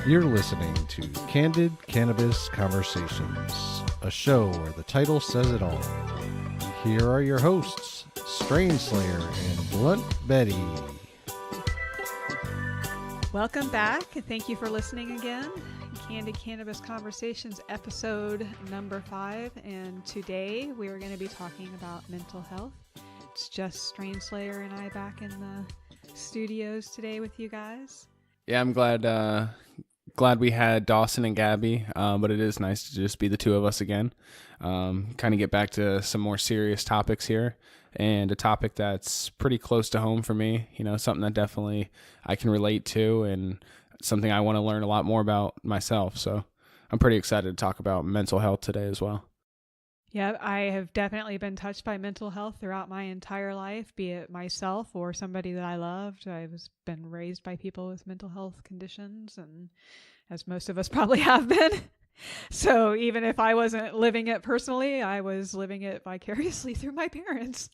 You're listening to Candid Cannabis Conversations, a show where the title says it all. Here are your hosts, Strain Slayer and Blunt Betty. Welcome back. Thank you for listening again. Candid Cannabis Conversations, episode number 5. And today we are going to be talking about mental health. It's just Strain Slayer and I back in the studios today with you guys. Yeah, I'm glad we had Dawson and Gabby, but it is nice to just be the two of us again. Kind of get back to some more serious topics here, and a topic that's pretty close to home for me, something that definitely I can relate to and something I want to learn a lot more about myself. So I'm pretty excited to talk about mental health today as well. Yeah, I have definitely been touched by mental health throughout my entire life, be it myself or somebody that I loved. I've been raised by people with mental health conditions, and as most of us probably have been. So even if I wasn't living it personally, I was living it vicariously through my parents.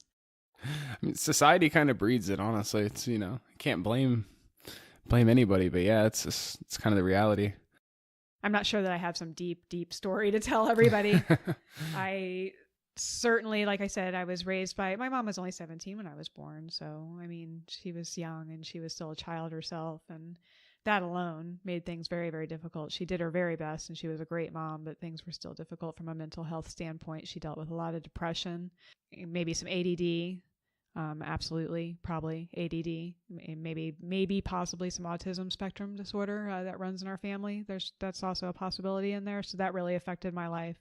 I mean, society kind of breeds it, honestly. It's, can't blame anybody, but yeah, it's kind of the reality. I'm not sure that I have some deep story to tell everybody. I certainly, like I said, I was raised by, my mom was only 17 when I was born. So, she was young and she was still a child herself. And that alone made things very, very difficult. She did her very best and she was a great mom, but things were still difficult from a mental health standpoint. She dealt with a lot of depression, maybe some ADD. Absolutely, probably ADD, maybe possibly some autism spectrum disorder that runs in our family. That's also a possibility in there. So that really affected my life.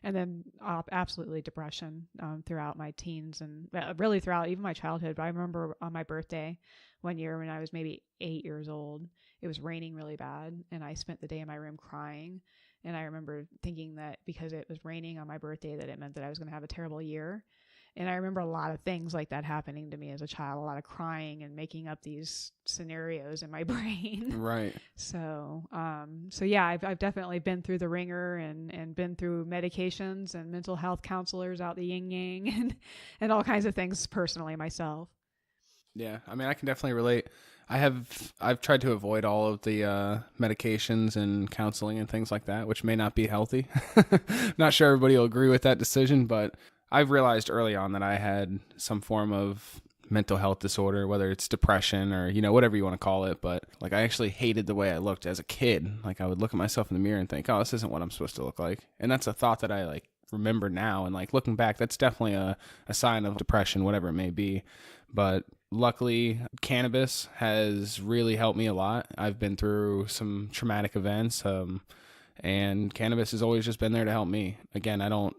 And then absolutely depression throughout my teens and really throughout even my childhood. But I remember on my birthday one year when I was maybe 8 years old, it was raining really bad. And I spent the day in my room crying. And I remember thinking that because it was raining on my birthday, that it meant that I was going to have a terrible year. And I remember a lot of things like that happening to me as a child, a lot of crying and making up these scenarios in my brain. Right. So yeah, I've definitely been through the ringer and been through medications and mental health counselors out the yin yang and all kinds of things personally myself. Yeah. I can definitely relate. I've tried to avoid all of the medications and counseling and things like that, which may not be healthy. Not sure everybody will agree with that decision, but I've realized early on that I had some form of mental health disorder, whether it's depression or, whatever you want to call it. But I actually hated the way I looked as a kid. I would look at myself in the mirror and think, oh, this isn't what I'm supposed to look like. And that's a thought that I remember now. And looking back, that's definitely a sign of depression, whatever it may be. But luckily, cannabis has really helped me a lot. I've been through some traumatic events, and cannabis has always just been there to help me. Again, I don't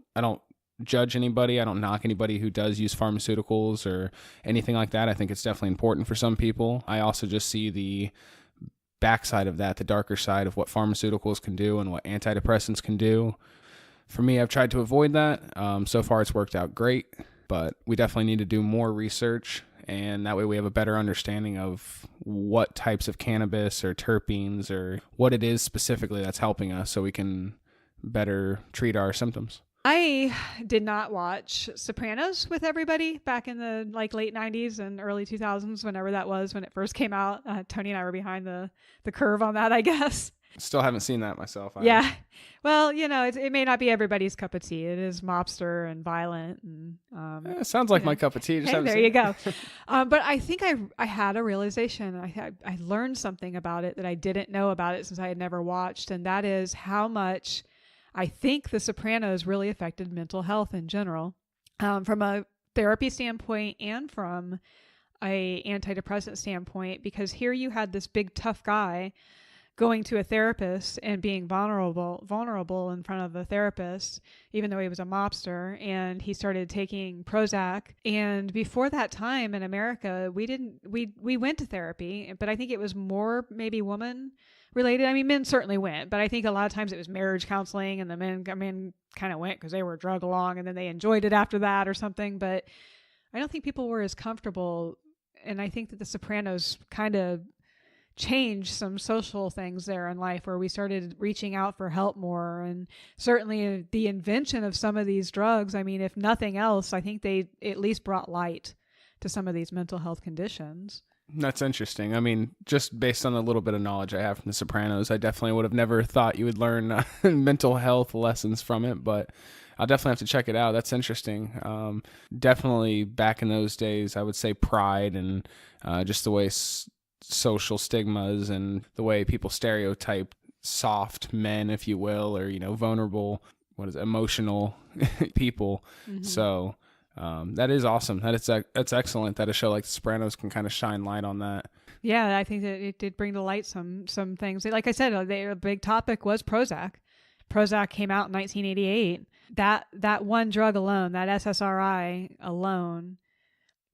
judge anybody. I don't knock anybody who does use pharmaceuticals or anything like that. I think it's definitely important for some people. I also just see the backside of that, the darker side of what pharmaceuticals can do and what antidepressants can do. For me, I've tried to avoid that. So far, it's worked out great, but we definitely need to do more research, and that way we have a better understanding of what types of cannabis or terpenes or what it is specifically that's helping us so we can better treat our symptoms. I did not watch Sopranos with everybody back in the late 90s and early 2000s, whenever that was, when it first came out. Tony and I were behind the curve on that, I guess. Still haven't seen that myself. Yeah. Well, it may not be everybody's cup of tea. It is mobster and violent. And it sounds like my cup of tea. There you go. But I think I had a realization. I learned something about it that I didn't know about it since I had never watched. And that is how much I think The Sopranos really affected mental health in general, from a therapy standpoint and from a antidepressant standpoint, because here you had this big tough guy going to a therapist and being vulnerable in front of the therapist, even though he was a mobster, and he started taking Prozac. And before that time in America, we went to therapy, but I think it was more maybe woman related. Men certainly went, but I think a lot of times it was marriage counseling, and the men kind of went because they were drug along and then they enjoyed it after that or something. But I don't think people were as comfortable. And I think that The Sopranos kind of changed some social things there in life where we started reaching out for help more. And certainly the invention of some of these drugs, if nothing else, I think they at least brought light to some of these mental health conditions. That's interesting. I mean, just based on the little bit of knowledge I have from The Sopranos, I definitely would have never thought you would learn mental health lessons from it, but I'll definitely have to check it out. That's interesting. Definitely back in those days, I would say pride and just the way social stigmas and the way people stereotype soft men, if you will, or, vulnerable, emotional people. Mm-hmm. So that is awesome. That's excellent that a show like The Sopranos can kind of shine light on that. Yeah, I think that it did bring to light some things. Like I said, a big topic was Prozac. Prozac came out in 1988. That one drug alone, that SSRI alone,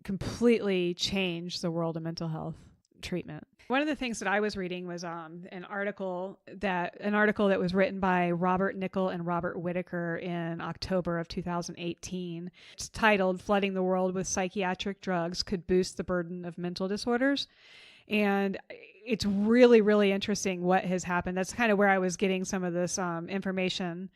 completely changed the world of mental health treatment. One of the things that I was reading was an article that was written by Robert Nickel and Robert Whitaker in October of 2018. It's titled "Flooding the World with Psychiatric Drugs Could Boost the Burden of Mental Disorders." And it's really, really interesting what has happened. That's kind of where I was getting some of this information.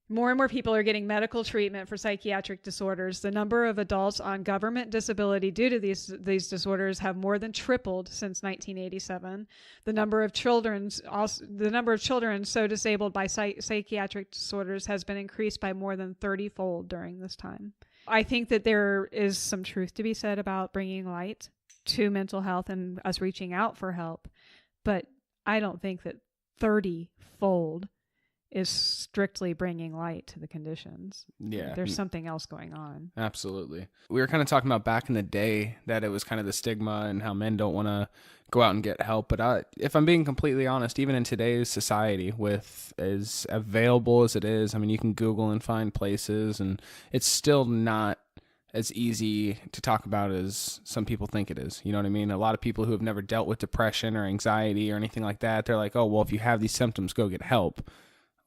More and more people are getting medical treatment for psychiatric disorders. The number of adults on government disability due to these disorders have more than tripled since 1987. The number of children so disabled by psychiatric disorders has been increased by more than 30-fold during this time. I think that there is some truth to be said about bringing light to mental health and us reaching out for help, but I don't think that 30-fold is strictly bringing light to the conditions. Yeah. There's something else going on. Absolutely. We were kind of talking about back in the day that it was kind of the stigma and how men don't want to go out and get help. But if I'm being completely honest, even in today's society, with as available as it is, I mean, you can Google and find places, and it's still not as easy to talk about as some people think it is. You know what I mean? A lot of people who have never dealt with depression or anxiety or anything like that, they're like, oh, well, if you have these symptoms, go get help.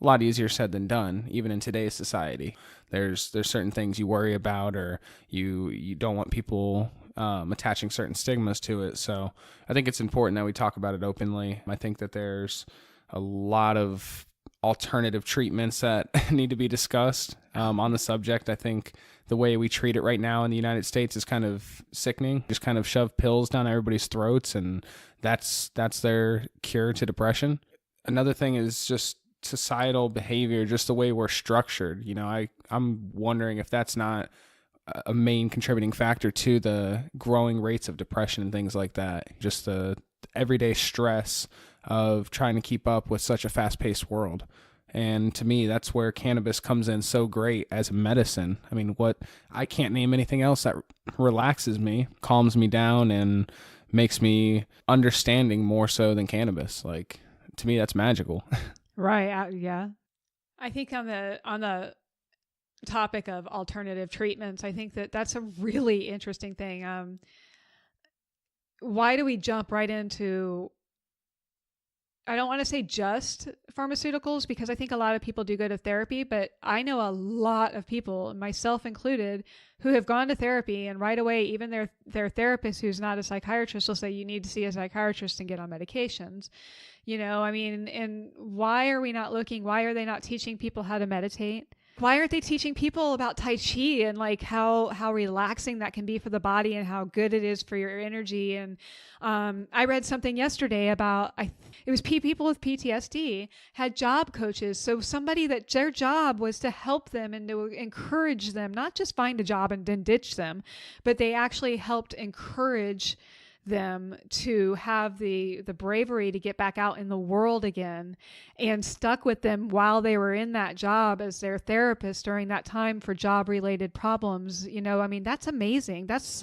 A lot easier said than done, even in today's society. There's certain things you worry about, or you don't want people attaching certain stigmas to it. So I think it's important that we talk about it openly. I think that there's a lot of alternative treatments that need to be discussed on the subject. I think the way we treat it right now in the United States is kind of sickening. Just kind of shove pills down everybody's throats, and that's their cure to depression. Another thing is just societal behavior, just the way we're structured. I'm wondering if that's not a main contributing factor to the growing rates of depression and things like that. Just the everyday stress of trying to keep up with such a fast-paced world. And to me, that's where cannabis comes in so great as a medicine. I mean, I can't name anything else that relaxes me, calms me down, and makes me understanding more so than cannabis. Like, to me, that's magical. Right. Yeah. I think on the topic of alternative treatments, I think that's a really interesting thing. Why do we jump right into, I don't want to say just pharmaceuticals, because I think a lot of people do go to therapy, but I know a lot of people, myself included, who have gone to therapy, and right away, even their therapist, who's not a psychiatrist, will say, you need to see a psychiatrist and get on medications. And why are we not looking? Why are they not teaching people how to meditate? Why aren't they teaching people about Tai Chi and like how relaxing that can be for the body and how good it is for your energy? And I read something yesterday about, it was people with PTSD had job coaches. So somebody that their job was to help them and to encourage them, not just find a job and then ditch them, but they actually helped encourage them to have the bravery to get back out in the world again, and stuck with them while they were in that job as their therapist during that time for job related problems. That's amazing. That's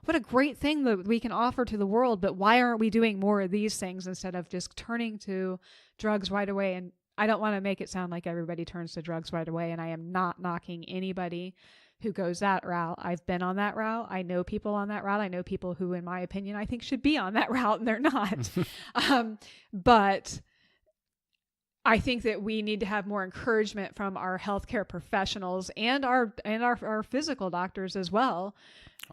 what a great thing that we can offer to the world. But why aren't we doing more of these things instead of just turning to drugs right away? And I don't want to make it sound like everybody turns to drugs right away, and I am not knocking anybody who goes that route. I've been on that route. I know people on that route. I know people who, in my opinion, I think should be on that route, and they're not. But I think that we need to have more encouragement from our healthcare professionals and our physical doctors as well,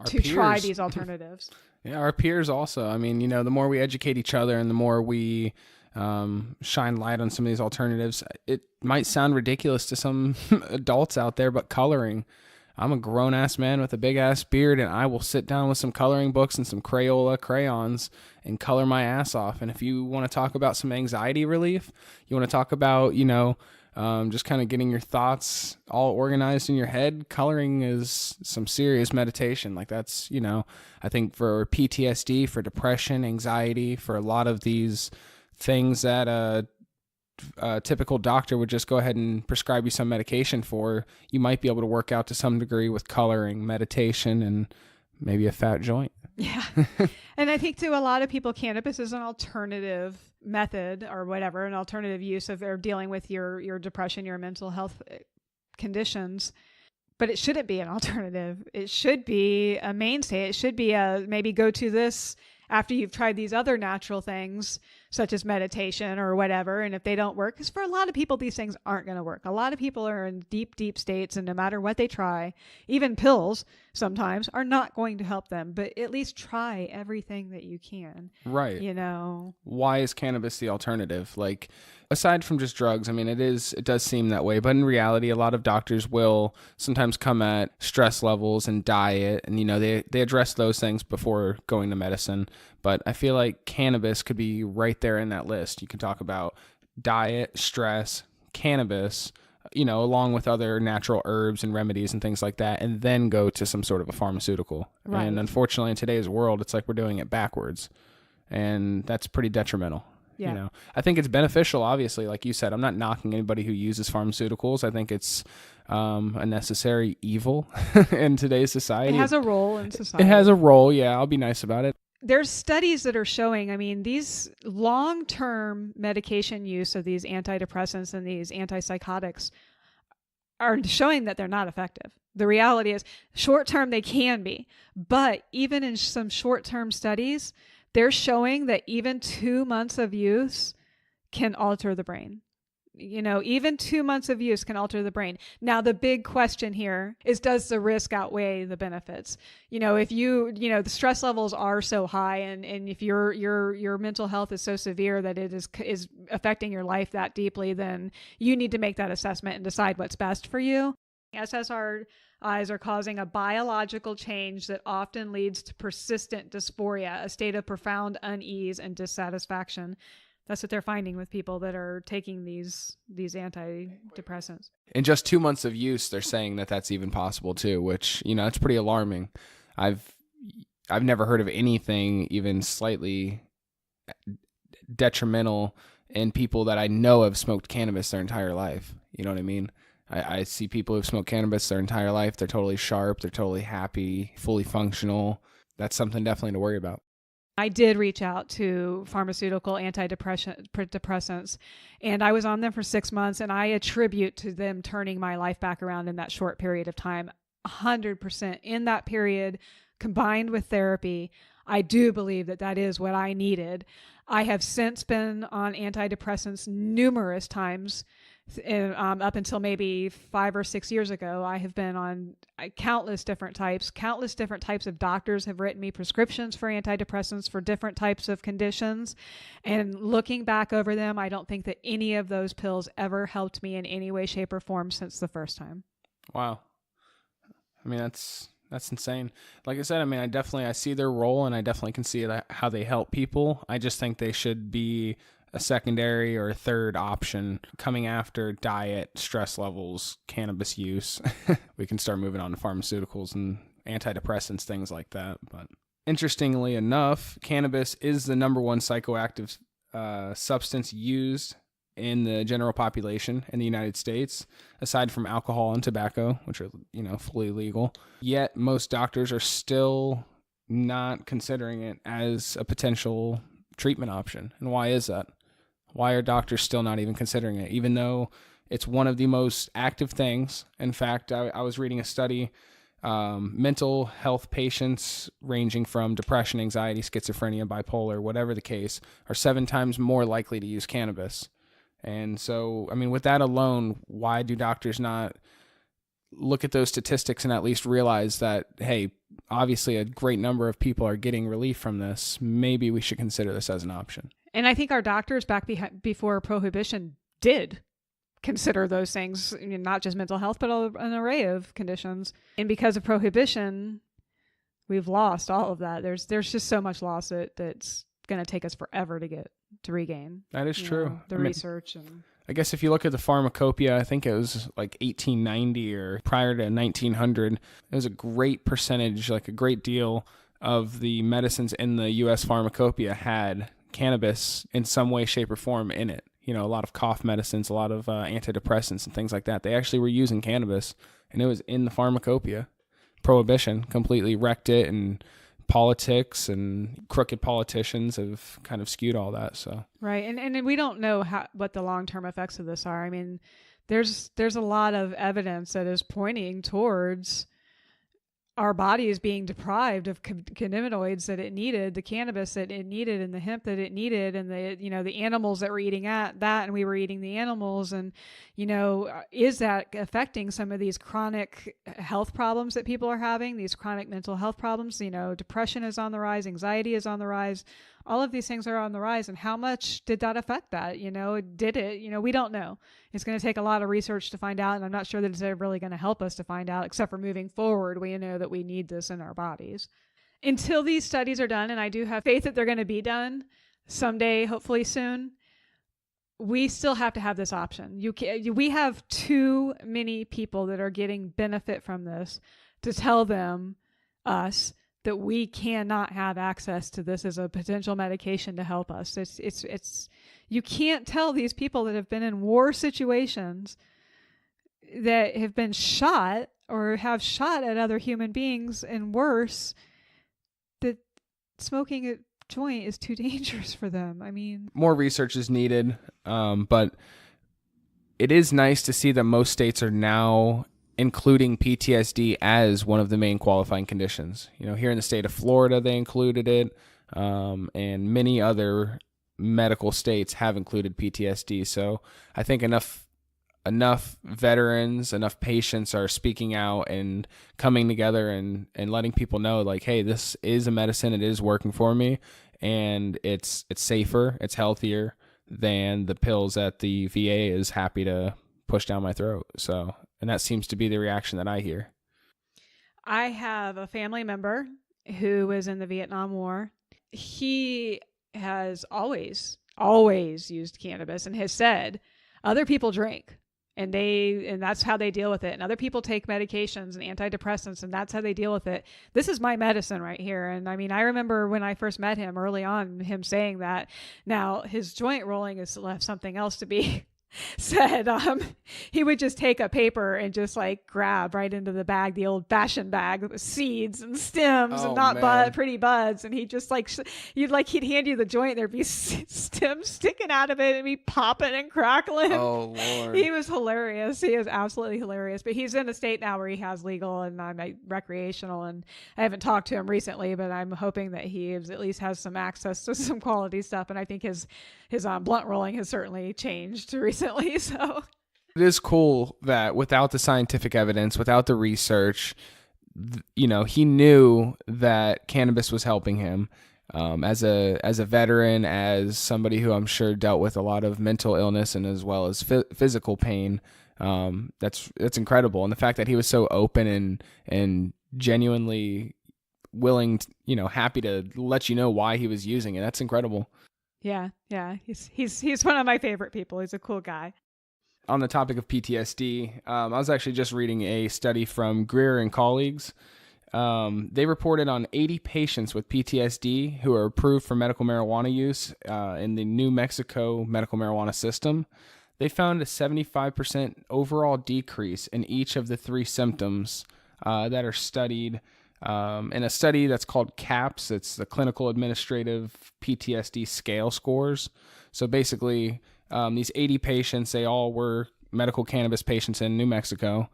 to try these alternatives. Yeah, our peers also. I mean, the more we educate each other and the more we shine light on some of these alternatives, it might sound ridiculous to some adults out there, but coloring. I'm a grown-ass man with a big-ass beard, and I will sit down with some coloring books and some Crayola crayons and color my ass off. And if you want to talk about some anxiety relief, you want to talk about, just kind of getting your thoughts all organized in your head, coloring is some serious meditation. Like that's, I think for PTSD, for depression, anxiety, for a lot of these things that a typical doctor would just go ahead and prescribe you some medication for, you might be able to work out to some degree with coloring, meditation, and maybe a fat joint. Yeah. And I think to a lot of people, cannabis is an alternative method or whatever, an alternative use of or dealing with your depression, your mental health conditions. But it shouldn't be an alternative. It should be a mainstay. It should be maybe go to this after you've tried these other natural things, such as meditation or whatever. And if they don't work, because for a lot of people, these things aren't going to work. A lot of people are in deep, deep states, and no matter what they try, even pills sometimes are not going to help them. But at least try everything that you can. Right. Why is cannabis the alternative? Like, aside from just drugs, I mean, it does seem that way. But in reality, a lot of doctors will sometimes come at stress levels and diet. And, they address those things before going to medicine. But I feel like cannabis could be right there in that list. You can talk about diet, stress, cannabis, along with other natural herbs and remedies and things like that, and then go to some sort of a pharmaceutical. Right. And unfortunately, in today's world, it's like we're doing it backwards. And that's pretty detrimental. Yeah. I think it's beneficial, obviously, like you said. I'm not knocking anybody who uses pharmaceuticals. I think it's a necessary evil in today's society. It has a role in society. It has a role, yeah. I'll be nice about it. There's studies that are showing, these long-term medication use of these antidepressants and these antipsychotics are showing that they're not effective. The reality is, short-term they can be, but even in some short-term studies, they're showing that even 2 months of use can alter the brain. Even 2 months of use can alter the brain. Now, the big question here is, does the risk outweigh the benefits? If the stress levels are so high, and if your mental health is so severe that it is affecting your life that deeply, then you need to make that assessment and decide what's best for you. SSRIs are causing a biological change that often leads to persistent dysphoria, a state of profound unease and dissatisfaction. That's what they're finding with people that are taking these antidepressants. In just 2 months of use, they're saying that that's even possible too, which, it's pretty alarming. I've never heard of anything even slightly detrimental in people that I know have smoked cannabis their entire life. You know what I mean? I see people who've smoked cannabis their entire life. They're totally sharp. They're totally happy, fully functional. That's something definitely to worry about. I did reach out to pharmaceutical antidepressants, and I was on them for 6 months, and I attribute to them turning my life back around in that short period of time. 100% in that period, combined with therapy, I do believe that is what I needed. I have since been on antidepressants numerous times. Up until maybe 5 or 6 years ago, I have been on countless different types. Countless different types of doctors have written me prescriptions for antidepressants for different types of conditions. And looking back over them, I don't think that any of those pills ever helped me in any way, shape, or form since the first time. Wow. That's insane. Like I said, I see their role, and I definitely can see how they help people. I just think they should be a secondary or a third option coming after diet, stress levels, cannabis use. We can start moving on to pharmaceuticals and antidepressants, things like that. But interestingly enough, cannabis is the number one psychoactive substance used in the general population in the United States, aside from alcohol and tobacco, which are, fully legal. Yet most doctors are still not considering it as a potential treatment option. And why is that? Why are doctors still not even considering it, even though it's one of the most active things? In fact, I was reading a study, mental health patients ranging from depression, anxiety, schizophrenia, bipolar, whatever the case, are 7 times more likely to use cannabis. And so, with that alone, why do doctors not look at those statistics and at least realize that, hey, obviously a great number of people are getting relief from this. Maybe we should consider this as an option. And I think our doctors back before Prohibition did consider those things, not just mental health, but an array of conditions. And because of prohibition, we've lost all of that. There's just so much loss that's going to take us forever to regain. That is true. The research and... I guess if you look at the pharmacopoeia, I think it was like 1890 or prior to 1900, it was a great percentage, like a great deal of the medicines in the U.S. pharmacopoeia had cannabis in some way, shape, or form in it. A lot of cough medicines, a lot of antidepressants and things like that. They actually were using cannabis, and it was in the pharmacopoeia. Prohibition completely wrecked it, and politics and crooked politicians have kind of skewed all that. So right, and we don't know what the long-term effects of this are. I mean, there's a lot of evidence that is pointing towards our body is being deprived of cannabinoids that it needed, the cannabis that it needed, and the hemp that it needed, and the animals that were eating that, and we were eating the animals, and is that affecting some of these chronic health problems that people are having? These chronic mental health problems. Depression is on the rise, anxiety is on the rise. All of these things are on the rise, and how much did that affect that? Did it? We don't know. It's going to take a lot of research to find out, and I'm not sure that it's ever really going to help us to find out, except for moving forward. We know that we need this in our bodies. Until these studies are done, and I do have faith that they're going to be done someday, hopefully soon, we still have to have this option. We have too many people that are getting benefit from this to tell us that we cannot have access to this as a potential medication to help us. It's you can't tell these people that have been in war situations, that have been shot or have shot at other human beings and worse, that smoking a joint is too dangerous for them. I mean, more research is needed, but it is nice to see that most states are now including PTSD as one of the main qualifying conditions. Here in the state of Florida, they included it, and many other medical states have included PTSD. So I think enough veterans, enough patients are speaking out and coming together and letting people know, like, hey, this is a medicine. It is working for me, and it's safer, it's healthier than the pills that the VA is happy to push down my throat. So, and that seems to be the reaction that I hear. I have a family member who was in the Vietnam War. He has always used cannabis and has said other people drink and that's how they deal with it. And other people take medications and antidepressants, and that's how they deal with it. This is my medicine right here. And I mean, I remember when I first met him early on, him saying that. Now his joint rolling has left something else to be said. He would just take a paper and just like grab right into the bag, the old fashioned bag with seeds and stems and not pretty buds. And he just he'd hand you the joint. There'd be stems sticking out of it and be popping and crackling. Oh Lord. He was hilarious. He is absolutely hilarious, but he's in a state now where he has legal and recreational, and I haven't talked to him recently, but I'm hoping that he at least has some access to some quality stuff. And I think his blunt rolling has certainly changed recently. So it is cool that without the scientific evidence, without the research, he knew that cannabis was helping him. As a veteran, as somebody who I'm sure dealt with a lot of mental illness and as well as physical pain, that's incredible. And the fact that he was so open and genuinely willing, happy to let you know why he was using it, that's incredible. Yeah. He's one of my favorite people. He's a cool guy. On the topic of PTSD, I was actually just reading a study from Greer and colleagues. They reported on 80 patients with PTSD who are approved for medical marijuana use in the New Mexico medical marijuana system. They found a 75% overall decrease in each of the 3 symptoms that are studied in a study that's called CAPS. It's the Clinical Administrative PTSD Scale Scores. So basically, these 80 patients, they all were medical cannabis patients in New Mexico.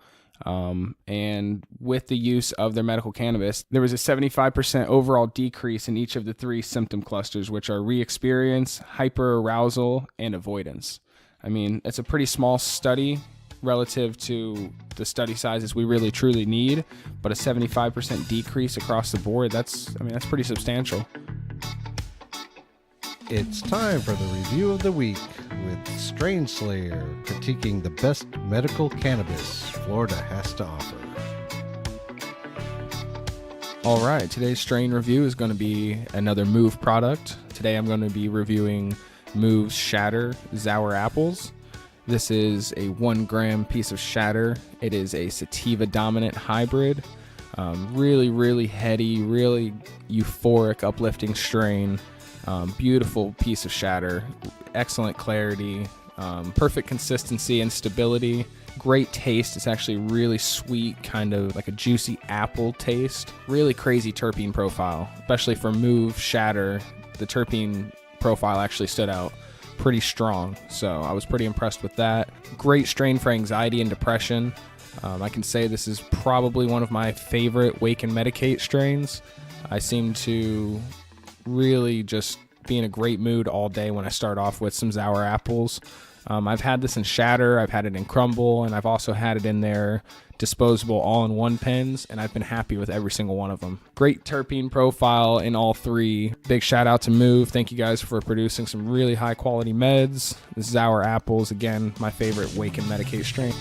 And with the use of their medical cannabis, there was a 75% overall decrease in each of the 3 symptom clusters, which are re-experience, hyperarousal, and avoidance. I mean, it's a pretty small study relative to the study sizes we really truly need, but a 75% decrease across the board, that's pretty substantial. It's time for the review of the week with Strangeslayer critiquing the best medical cannabis Florida has to offer. All right, today's strain review is going to be another Move product. Today I'm going to be reviewing Move's Shatter Sour Apples. This is a 1 gram piece of shatter. It is a sativa dominant hybrid. Really heady, really euphoric, uplifting strain. Beautiful piece of shatter. Excellent clarity. Perfect consistency and stability. Great taste. It's actually really sweet, kind of like a juicy apple taste. Really crazy terpene profile, especially for Move Shatter. The terpene profile actually stood out pretty strong, so I was pretty impressed with that. Great strain for anxiety and depression. I can say this is probably one of my favorite wake and medicate strains. I seem to really just be in a great mood all day when I start off with some sour apples. I've had this in shatter, I've had it in crumble, and I've also had it in their disposable all-in-one pens, and I've been happy with every single one of them. Great terpene profile in all three. Big shout out to Move. Thank you guys for producing some really high quality meds. The sour apples, again, my favorite wake and medicate strain.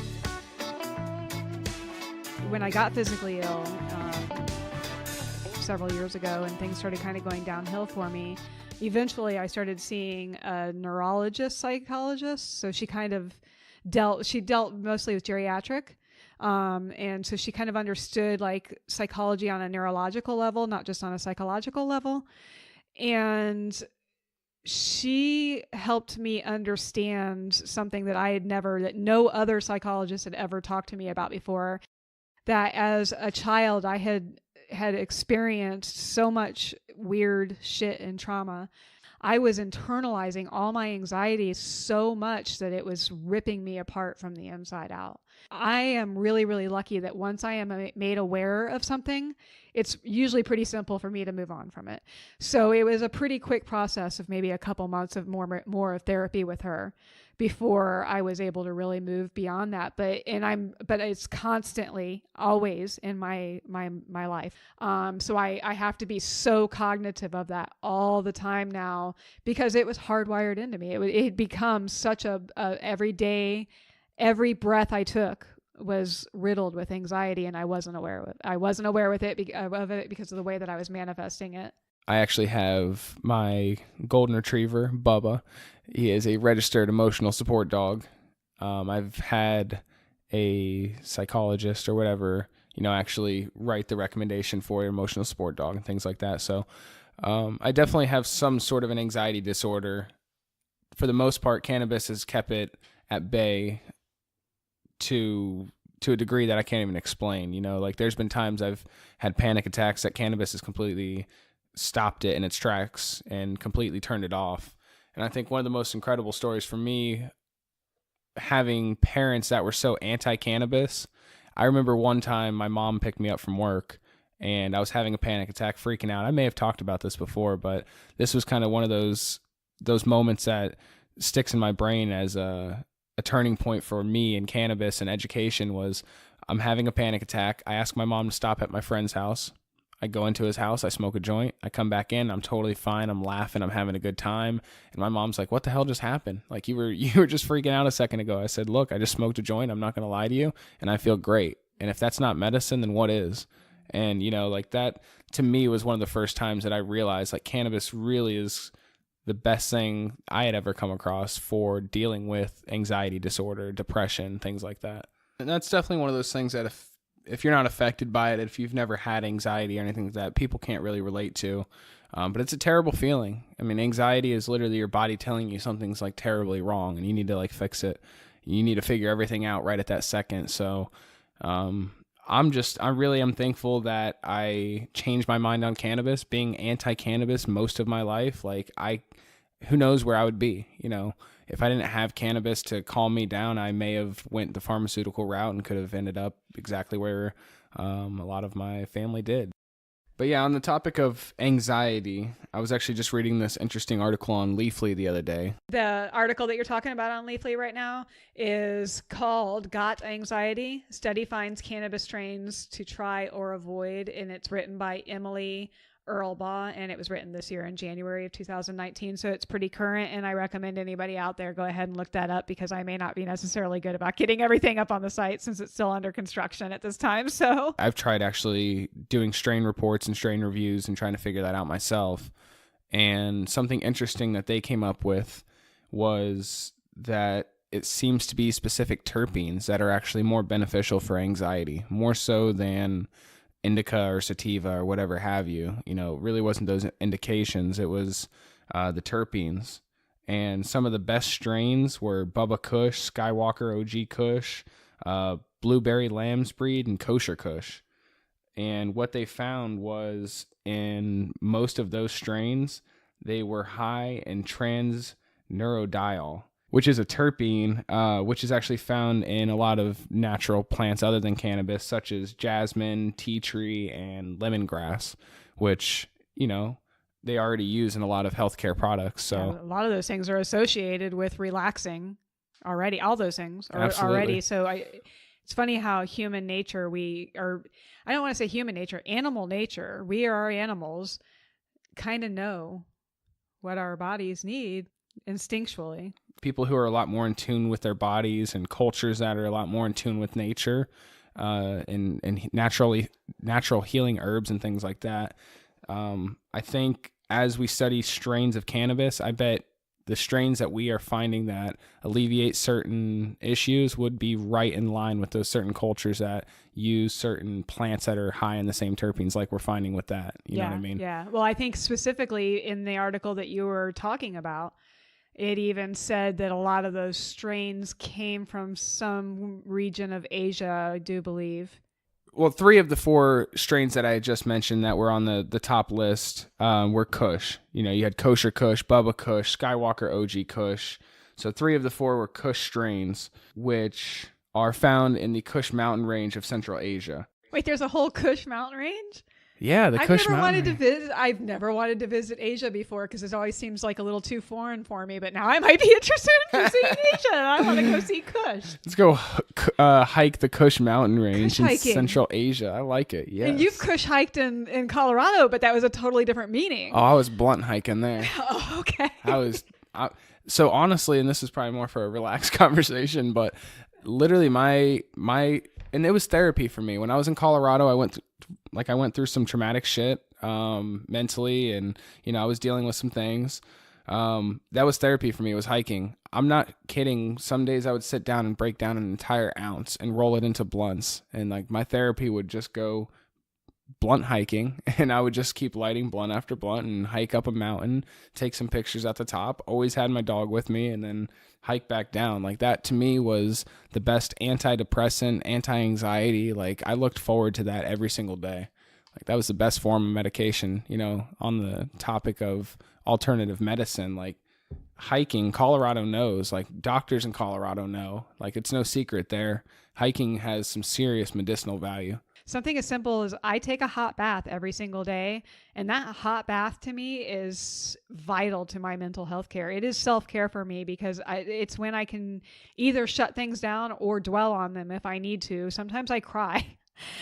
When I got physically ill several years ago and things started kind of going downhill for me, eventually I started seeing a neurologist psychologist. So she kind of dealt mostly with geriatric. And so she kind of understood like psychology on a neurological level, not just on a psychological level. And she helped me understand something that no other psychologist had ever talked to me about before, that as a child I had experienced so much weird shit and trauma. I was internalizing all my anxiety so much that it was ripping me apart from the inside out. I am really lucky that once I am made aware of something, it's usually pretty simple for me to move on from it. So it was a pretty quick process of maybe a couple months of more of therapy with her before I was able to really move beyond that. But it's constantly, always in my life. So I have to be so cognitive of that all the time now because it was hardwired into me. It had become such a everyday, every breath I took was riddled with anxiety, and I wasn't aware of it because of the way that I was manifesting it. I actually have my golden retriever, Bubba. He is a registered emotional support dog. I've had a psychologist or whatever, actually write the recommendation for an emotional support dog and things like that. So I definitely have some sort of an anxiety disorder. For the most part, cannabis has kept it at bay to a degree that I can't even explain. Like there's been times I've had panic attacks that cannabis has completely stopped it in its tracks and completely turned it off. And I think one of the most incredible stories for me, having parents that were so anti-cannabis, I remember one time my mom picked me up from work and I was having a panic attack, freaking out. I may have talked about this before, but this was kind of one of those moments that sticks in my brain as a turning point for me in cannabis and education. Was I'm having a panic attack. I ask my mom to stop at my friend's house. I go into his house, I smoke a joint, I come back in, I'm totally fine, I'm laughing, I'm having a good time. And my mom's like, what the hell just happened? Like you were just freaking out a second ago. I said, look, I just smoked a joint, I'm not going to lie to you, and I feel great. And if that's not medicine, then what is? And, like that to me was one of the first times that I realized like cannabis really is the best thing I had ever come across for dealing with anxiety disorder, depression, things like that. And that's definitely one of those things that if you're not affected by it, if you've never had anxiety or anything like that, people can't really relate to. But it's a terrible feeling. I mean, anxiety is literally your body telling you something's like terribly wrong and you need to like fix it. You need to figure everything out right at that second. So I really am thankful that I changed my mind on cannabis, being anti-cannabis most of my life. Like who knows where I would be, if I didn't have cannabis to calm me down, I may have went the pharmaceutical route and could have ended up exactly where a lot of my family did. But yeah, on the topic of anxiety, I was actually just reading this interesting article on Leafly the other day. The article that you're talking about on Leafly right now is called Got Anxiety? Study Finds Cannabis Strains to Try or Avoid, and it's written by Emily Erlbaugh, and it was written this year in January of 2019. So it's pretty current, and I recommend anybody out there go ahead and look that up, because I may not be necessarily good about getting everything up on the site since it's still under construction at this time. So I've tried actually doing strain reports and strain reviews and trying to figure that out myself. And something interesting that they came up with was that it seems to be specific terpenes that are actually more beneficial for anxiety, more so than indica or sativa or whatever have you. You know, it really wasn't those indications. It was the terpenes. And some of the best strains were Bubba Kush, Skywalker OG Kush, Blueberry Lamb's Breed, and Kosher Kush. And what they found was in most of those strains, they were high in trans-neurodiol, which is a terpene, which is actually found in a lot of natural plants other than cannabis, such as jasmine, tea tree, and lemongrass, which, you know, they already use in a lot of healthcare products. So yeah, a lot of those things are associated with relaxing already. All those things are Absolutely. already. So it's funny how human nature, I don't want to say human nature, animal nature, we are animals, kind of know what our bodies need instinctually. People who are a lot more in tune with their bodies, and cultures that are a lot more in tune with nature, and natural healing herbs and things like that. I think as we study strains of cannabis, I bet the strains that we are finding that alleviate certain issues would be right in line with those certain cultures that use certain plants that are high in the same terpenes, like we're finding with that. You know what I mean? Yeah. Well, I think specifically in the article that you were talking about, it even said that a lot of those strains came from some region of Asia, I do believe. Well, 3 of the 4 strains that I had just mentioned that were on the top list were Kush. You know, you had Kosher Kush, Bubba Kush, Skywalker OG Kush. So 3 of the 4 were Kush strains, which are found in the Kush mountain range of Central Asia. Wait, there's a whole Kush mountain range? Yeah, the Kush mountain range. I've never wanted to visit Asia before, because it always seems like a little too foreign for me. But now I might be interested in visiting Asia, and I want to go see Kush. Let's go hike the Kush mountain range Kush in hiking. Central Asia. I like it. Yeah. And you've Kush hiked in Colorado, but that was a totally different meaning. Oh, I was blunt hiking there. Oh, okay. So honestly, and this is probably more for a relaxed conversation, but literally and it was therapy for me. When I was in Colorado, I went through some traumatic shit mentally, and you know, I was dealing with some things. That was therapy for me. It was hiking. I'm not kidding. Some days I would sit down and break down an entire ounce and roll it into blunts, and like my therapy would just go blunt hiking, and I would just keep lighting blunt after blunt and hike up a mountain, take some pictures at the top, always had my dog with me, and then hike back down. Like that to me was the best antidepressant, anti-anxiety. Like I looked forward to that every single day. Like that was the best form of medication. You know, on the topic of alternative medicine, like hiking, Colorado knows, like doctors in Colorado know, like it's no secret there. Hiking has some serious medicinal value. Something as simple as I take a hot bath every single day, and that hot bath to me is vital to my mental health care. It is self-care for me, because it's when I can either shut things down or dwell on them if I need to. Sometimes I cry.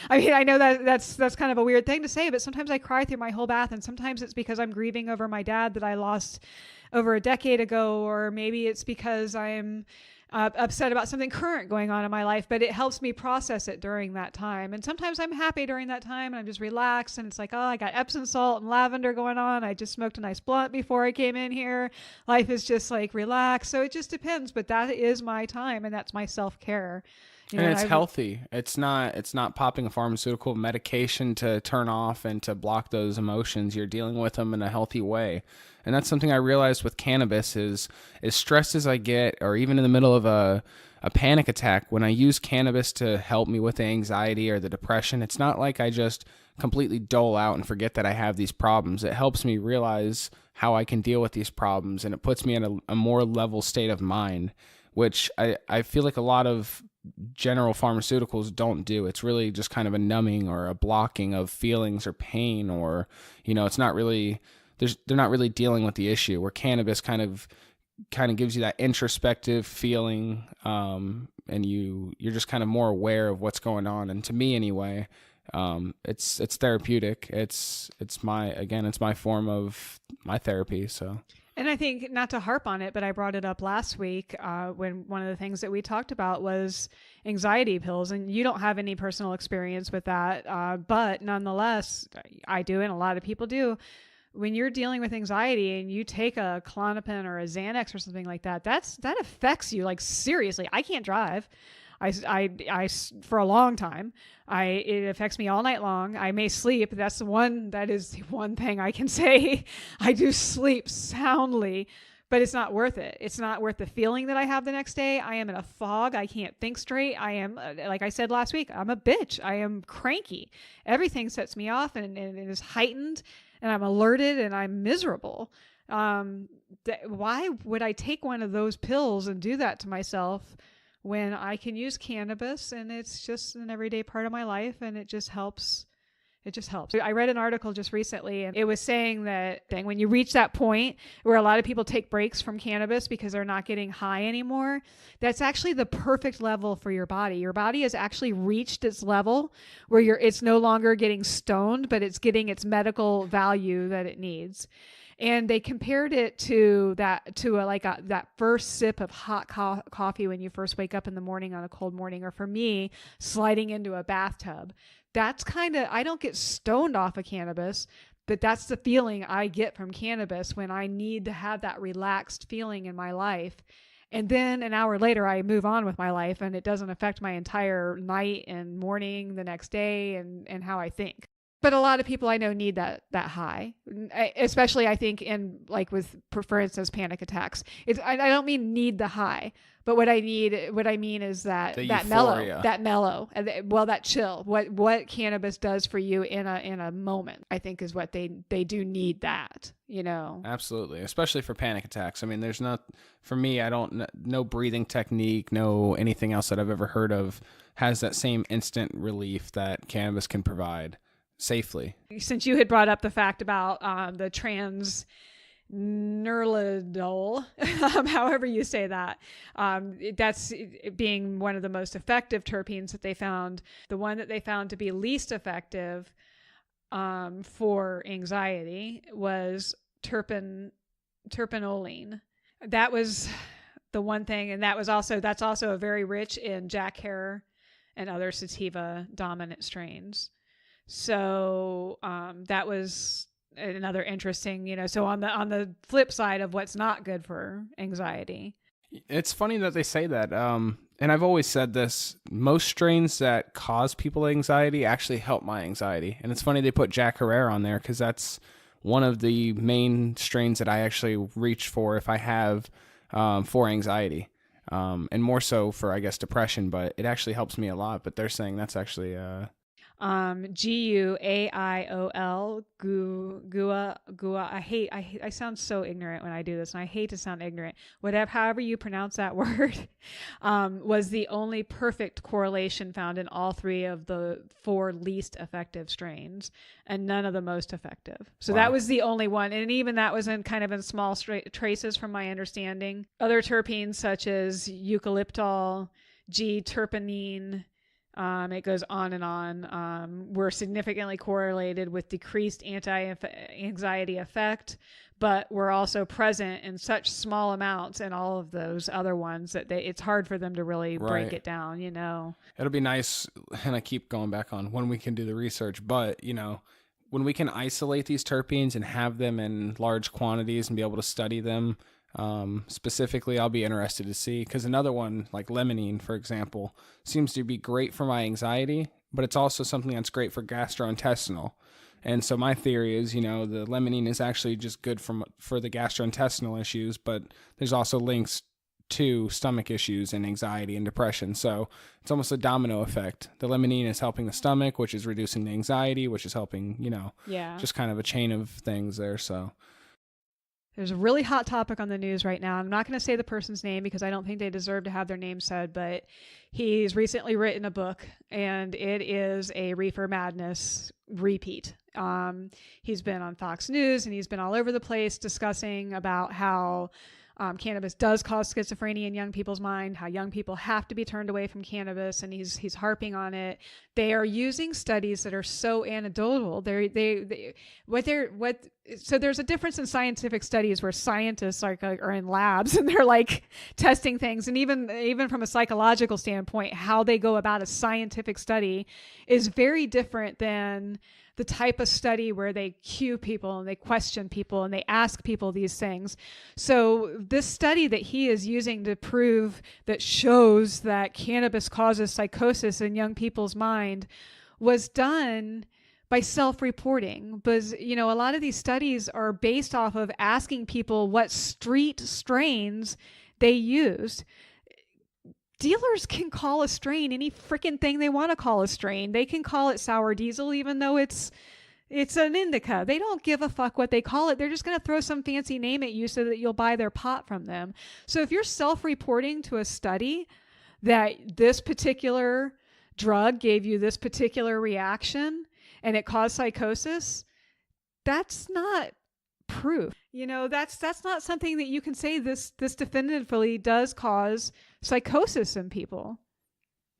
I mean, I know that's kind of a weird thing to say, but sometimes I cry through my whole bath, and sometimes it's because I'm grieving over my dad that I lost over a decade ago, or maybe it's because I'm upset about something current going on in my life, but it helps me process it during that time. And sometimes I'm happy during that time, and I'm just relaxed, and it's like, oh, I got Epsom salt and lavender going on. I just smoked a nice blunt before I came in here. Life is just like relaxed. So it just depends, but that is my time, and that's my self-care. And it's healthy. It's not popping a pharmaceutical medication to turn off and to block those emotions. You're dealing with them in a healthy way. And that's something I realized with cannabis is as stressed as I get, or even in the middle of a panic attack, when I use cannabis to help me with the anxiety or the depression, it's not like I just completely dole out and forget that I have these problems. It helps me realize how I can deal with these problems, and it puts me in a more level state of mind, which I feel like a lot of general pharmaceuticals don't do. It's really just kind of a numbing or a blocking of feelings or pain, or, you know, it's not really, they're not really dealing with the issue, where cannabis kind of gives you that introspective feeling, and you're just kind of more aware of what's going on. And to me anyway, It's therapeutic. It's my form of my therapy. So. And I think, not to harp on it, but I brought it up last week when one of the things that we talked about was anxiety pills. And you don't have any personal experience with that. But nonetheless, I do, and a lot of people do. When you're dealing with anxiety and you take a Klonopin or a Xanax or something like that, that affects you, like, seriously. I can't drive. I for a long time, it affects me all night long. I may sleep. That is the one thing I can say. I do sleep soundly, but it's not worth it. It's not worth the feeling that I have the next day. I am in a fog. I can't think straight. I am, like I said last week, I'm a bitch. I am cranky. Everything sets me off and it is heightened, and I'm alerted and I'm miserable. Why would I take one of those pills and do that to myself when I can use cannabis and it's just an everyday part of my life and it just helps? It just helps. I read an article just recently, and it was saying that when you reach that point where a lot of people take breaks from cannabis because they're not getting high anymore, that's actually the perfect level for your body. Your body has actually reached its level where it's no longer getting stoned, but it's getting its medical value that it needs. And they compared it to that first sip of hot coffee when you first wake up in the morning on a cold morning, or for me, sliding into a bathtub. That's I don't get stoned off of cannabis, but that's the feeling I get from cannabis when I need to have that relaxed feeling in my life. And then an hour later, I move on with my life, and it doesn't affect my entire night and morning the next day and how I think. But a lot of people I know need that high, especially I think in, like, with, for instance, panic attacks. I don't mean need the high, but what I mean is that mellow, that chill. What cannabis does for you in a moment, I think, is what they do need that, you know. Absolutely, especially for panic attacks. I mean, there's not, for me, no breathing technique, no anything else that I've ever heard of has that same instant relief that cannabis can provide safely. Since you had brought up the fact about the transnurladol, however you say that, that's being one of the most effective terpenes that they found. The one that they found to be least effective for anxiety was terpinolene. That was the one thing, and that's also very rich in Jack Herer and other sativa dominant strains. So that was another interesting, so on the flip side of what's not good for anxiety. It's funny that they say that. And I've always said this, most strains that cause people anxiety actually help my anxiety. And it's funny they put Jack Herer on there because that's one of the main strains that I actually reach for if I have for anxiety. And more so for, I guess, depression, but it actually helps me a lot. But they're saying that's actually... Guaiol, Gua. I sound so ignorant when I do this, and I hate to sound ignorant. However you pronounce that word, was the only perfect correlation found in all three of the 4 least effective strains, and none of the most effective. So That was the only one, and even that was in small traces from my understanding. Other terpenes such as eucalyptol, G-terpenine, it goes on and on, were significantly correlated with decreased anti-anxiety effect, but were also present in such small amounts in all of those other ones that it's hard for them to really break it down, It'll be nice, and I keep going back on when we can do the research, but, when we can isolate these terpenes and have them in large quantities and be able to study them, specifically, I'll be interested to see, because another one like limonene, for example, seems to be great for my anxiety, but it's also something that's great for gastrointestinal. And so my theory is, the limonene is actually just good for the gastrointestinal issues, but there's also links to stomach issues and anxiety and depression. So it's almost a domino effect. The limonene is helping the stomach, which is reducing the anxiety, which is helping, just kind of a chain of things there. So there's a really hot topic on the news right now. I'm not going to say the person's name because I don't think they deserve to have their name said, but he's recently written a book, and it is a Reefer Madness repeat. He's been on Fox News, and he's been all over the place discussing about how Cannabis does cause schizophrenia in young people's mind, how young people have to be turned away from cannabis, and he's harping on it. They are using studies that are so anecdotal. So there's a difference in scientific studies where scientists are in labs and they're like testing things, and even from a psychological standpoint, how they go about a scientific study is very different than the type of study where they cue people and they question people and they ask people these things. So this study that he is using to prove that shows that cannabis causes psychosis in young people's mind was done by self-reporting. But, a lot of these studies are based off of asking people what street strains they used. Dealers can call a strain any freaking thing they want to call a strain. They can call it sour diesel, even though it's an indica. They don't give a fuck what they call it. They're just going to throw some fancy name at you so that you'll buy their pot from them. So if you're self-reporting to a study that this particular drug gave you this particular reaction and it caused psychosis, that's not proof. That's not something that you can say this definitively does cause psychosis in people.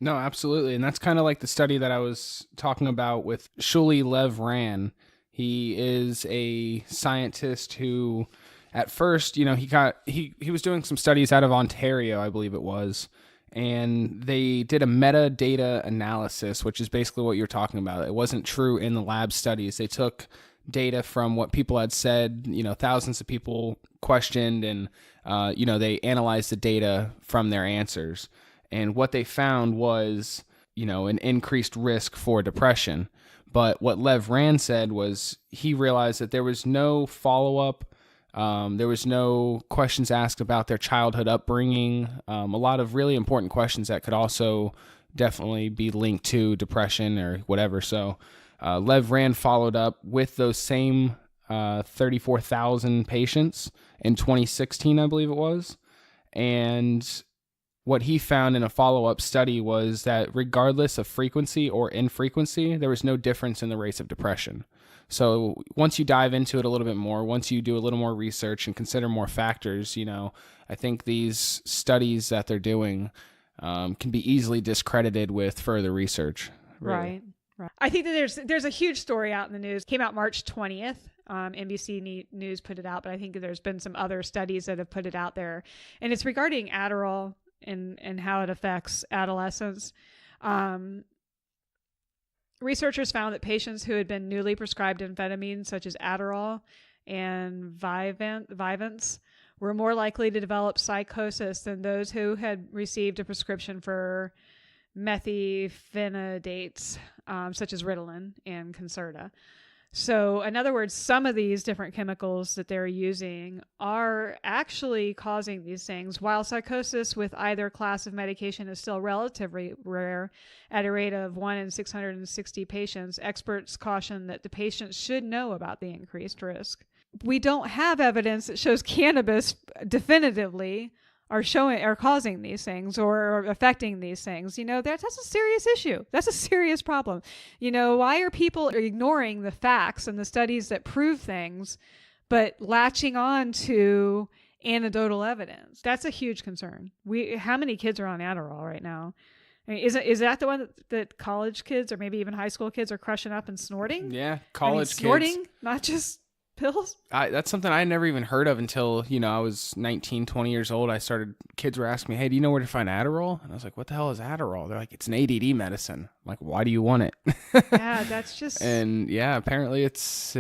No, absolutely. And that's kind of like the study that I was talking about with Shuli Lev-Ran. He is a scientist who at first, he was doing some studies out of Ontario, I believe it was, and they did a metadata analysis, which is basically what you're talking about. It wasn't true in the lab studies. They took data from what people had said, thousands of people questioned, and, they analyzed the data from their answers. And what they found was, an increased risk for depression. But what Lev-Ran said was he realized that there was no follow-up. There was no questions asked about their childhood upbringing. A lot of really important questions that could also definitely be linked to depression or whatever. So Lev-Ran followed up with those same 34,000 patients in 2016, I believe it was. And what he found in a follow-up study was that regardless of frequency or infrequency, there was no difference in the rates of depression. So once you dive into it a little bit more, once you do a little more research and consider more factors, I think these studies that they're doing can be easily discredited with further research. Really. Right. I think that there's a huge story out in the news. Came out March 20th. NBC News put it out, but I think there's been some other studies that have put it out there. And it's regarding Adderall and how it affects adolescents. Researchers found that patients who had been newly prescribed amphetamines such as Adderall and Vyvanse were more likely to develop psychosis than those who had received a prescription for methylphenidates, such as Ritalin and Concerta. So in other words, some of these different chemicals that they're using are actually causing these things. While psychosis with either class of medication is still relatively rare at a rate of 1 in 660 patients, experts caution that the patients should know about the increased risk. We don't have evidence that shows cannabis definitively are causing these things or affecting these things. That's a serious issue. That's a serious problem. Why are people ignoring the facts and the studies that prove things, but latching on to anecdotal evidence? That's a huge concern. How many kids are on Adderall right now? I mean, is that the one that college kids or maybe even high school kids are crushing up and snorting? Yeah, college kids. Snorting, not just pills? That's something I never even heard of until, I was 19, 20 years old. Kids were asking me, hey, do you know where to find Adderall? And I was like, what the hell is Adderall? They're like, it's an ADD medicine. I'm like, why do you want it? Yeah, that's just... And yeah, apparently it's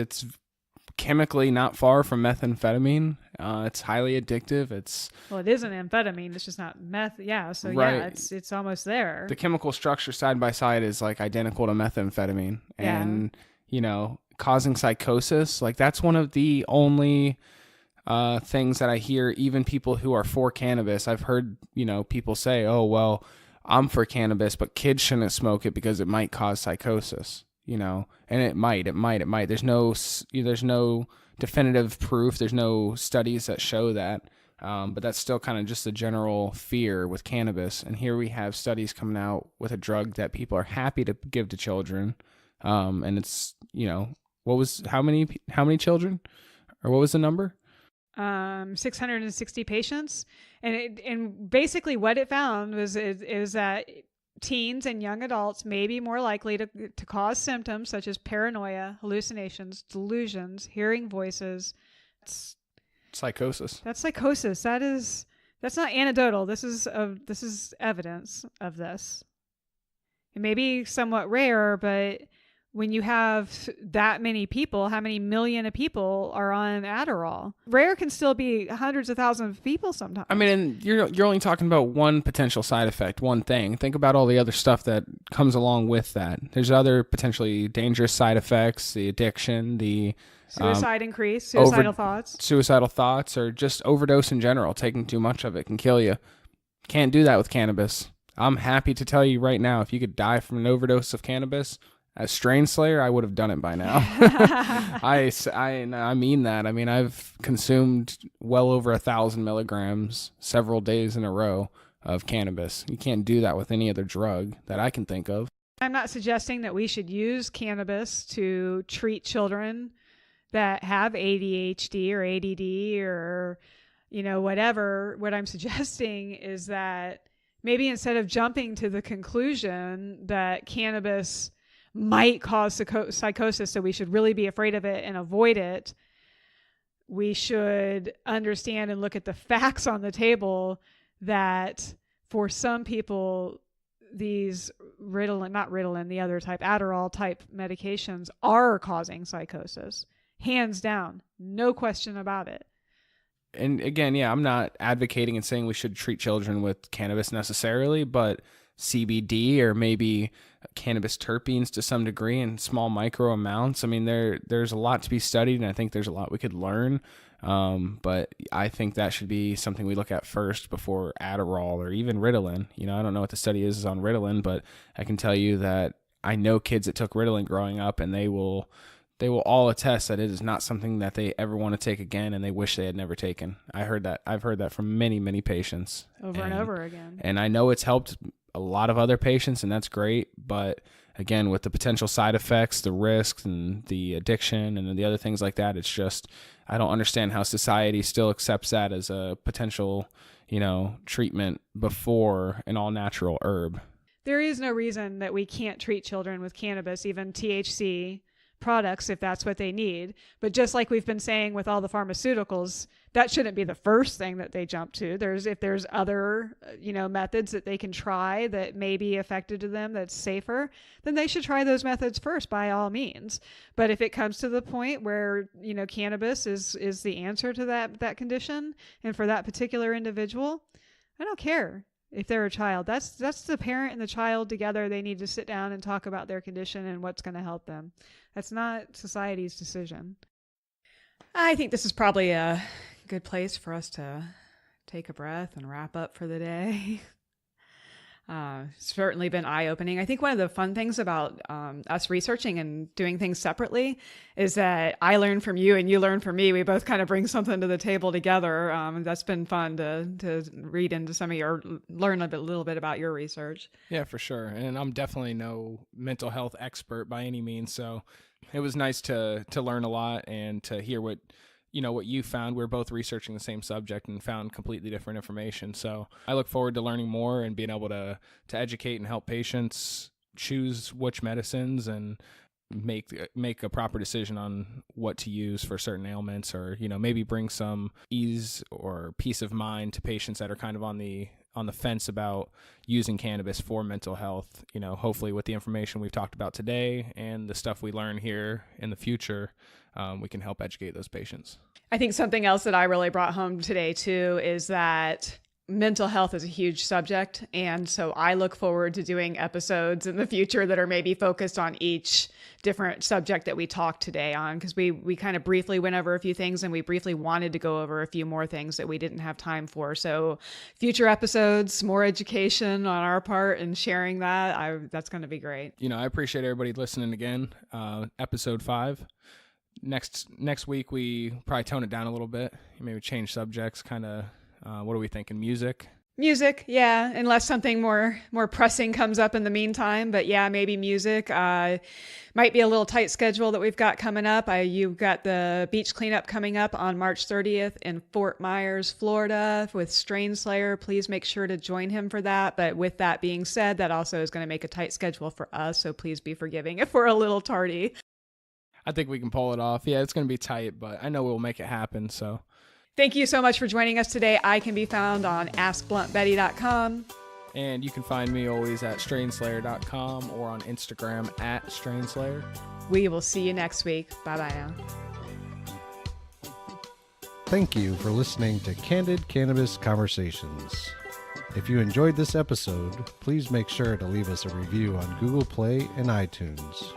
chemically not far from methamphetamine. It's highly addictive. Well, it is an amphetamine. It's just not meth. Yeah, so right. Yeah, it's almost there. The chemical structure side by side is like identical to methamphetamine. Yeah. And, causing psychosis, like that's one of the only things that I hear, even people who are for cannabis. I've heard, people say, oh, well, I'm for cannabis, but kids shouldn't smoke it because it might cause psychosis, and it might. There's no definitive proof. There's no studies that show that. But that's still kind of just a general fear with cannabis. And here we have studies coming out with a drug that people are happy to give to children. And it's, how many children, or what was the number? 660 patients, and basically what it found is that teens and young adults may be more likely to cause symptoms such as paranoia, hallucinations, delusions, hearing voices. Psychosis. That's psychosis. That's not anecdotal. This is evidence of this. It may be somewhat rare, but when you have that many people, how many million of people are on Adderall? Rare can still be hundreds of thousands of people sometimes. I mean, and you're only talking about one potential side effect, one thing. Think about all the other stuff that comes along with that. There's other potentially dangerous side effects, the addiction, the suicide increase, suicidal thoughts, or just overdose in general. Taking too much of it can kill you. Can't do that with cannabis. I'm happy to tell you right now, if you could die from an overdose of cannabis, as Strain Slayer, I would have done it by now. I mean that. I mean, I've consumed well over 1,000 milligrams several days in a row of cannabis. You can't do that with any other drug that I can think of. I'm not suggesting that we should use cannabis to treat children that have ADHD or ADD or, whatever. What I'm suggesting is that maybe instead of jumping to the conclusion that cannabis might cause psychosis, so we should really be afraid of it and avoid it, we should understand and look at the facts on the table that for some people, these Ritalin, the other type, Adderall type medications are causing psychosis. Hands down. No question about it. And again, yeah, I'm not advocating and saying we should treat children with cannabis necessarily, but CBD or maybe cannabis terpenes to some degree in small micro amounts. I mean, there's a lot to be studied, and I think there's a lot we could learn. But I think that should be something we look at first before Adderall or even Ritalin. I don't know what the study is on Ritalin, but I can tell you that I know kids that took Ritalin growing up, and they will all attest that it is not something that they ever want to take again, and they wish they had never taken. I've heard that from many, many patients. Over and over again. And I know it's helped a lot of other patients, and that's great. But again, with the potential side effects, the risks, and the addiction, and the other things like that, it's just, I don't understand how society still accepts that as a potential, treatment before an all-natural herb. There is no reason that we can't treat children with cannabis, even THC products, if that's what they need. But just like we've been saying with all the pharmaceuticals, that shouldn't be the first thing that they jump to. If there's other, methods that they can try that may be effective to them that's safer, then they should try those methods first by all means. But if it comes to the point where, cannabis is the answer to that condition, and for that particular individual, I don't care. If they're a child, that's the parent and the child together. They need to sit down and talk about their condition and what's going to help them. That's not society's decision. I think this is probably a good place for us to take a breath and wrap up for the day. Certainly been eye-opening. I think one of the fun things about us researching and doing things separately is that I learn from you and you learn from me. We both kind of bring something to the table together. That's been fun to read into some of learn a little bit about your research. Yeah, for sure. And I'm definitely no mental health expert by any means. So it was nice to learn a lot and to hear what you found. We're both researching the same subject and found completely different information. So I look forward to learning more and being able to educate and help patients choose which medicines and make a proper decision on what to use for certain ailments, or, maybe bring some ease or peace of mind to patients that are kind of on the fence about using cannabis for mental health. Hopefully with the information we've talked about today and the stuff we learn here in the future, we can help educate those patients. I think something else that I really brought home today too is that mental health is a huge subject. And so I look forward to doing episodes in the future that are maybe focused on each different subject that we talked today on, because we kind of briefly went over a few things and we briefly wanted to go over a few more things that we didn't have time for. So future episodes, more education on our part and sharing that's going to be great. I appreciate everybody listening again. Episode 5. Next week, we probably tone it down a little bit. Maybe change subjects, kind of, what are we thinking? Music? Music, yeah, unless something more pressing comes up in the meantime. But yeah, maybe music. Might be a little tight schedule that we've got coming up. You've got the beach cleanup coming up on March 30th in Fort Myers, Florida with Strain Slayer. Please make sure to join him for that. But with that being said, that also is going to make a tight schedule for us. So please be forgiving if we're a little tardy. I think we can pull it off. Yeah, it's going to be tight, but I know we'll make it happen. So thank you so much for joining us today. I can be found on AskBluntBetty.com. And you can find me always at strainslayer.com or on Instagram at strainslayer. We will see you next week. Bye-bye now. Thank you for listening to Candid Cannabis Conversations. If you enjoyed this episode, please make sure to leave us a review on Google Play and iTunes.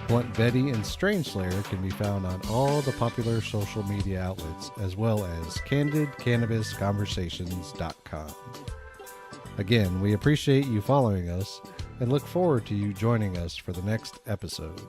Blunt Betty and Strain Slayer can be found on all the popular social media outlets, as well as CandidCannabisConversations.com. Again, we appreciate you following us and look forward to you joining us for the next episode.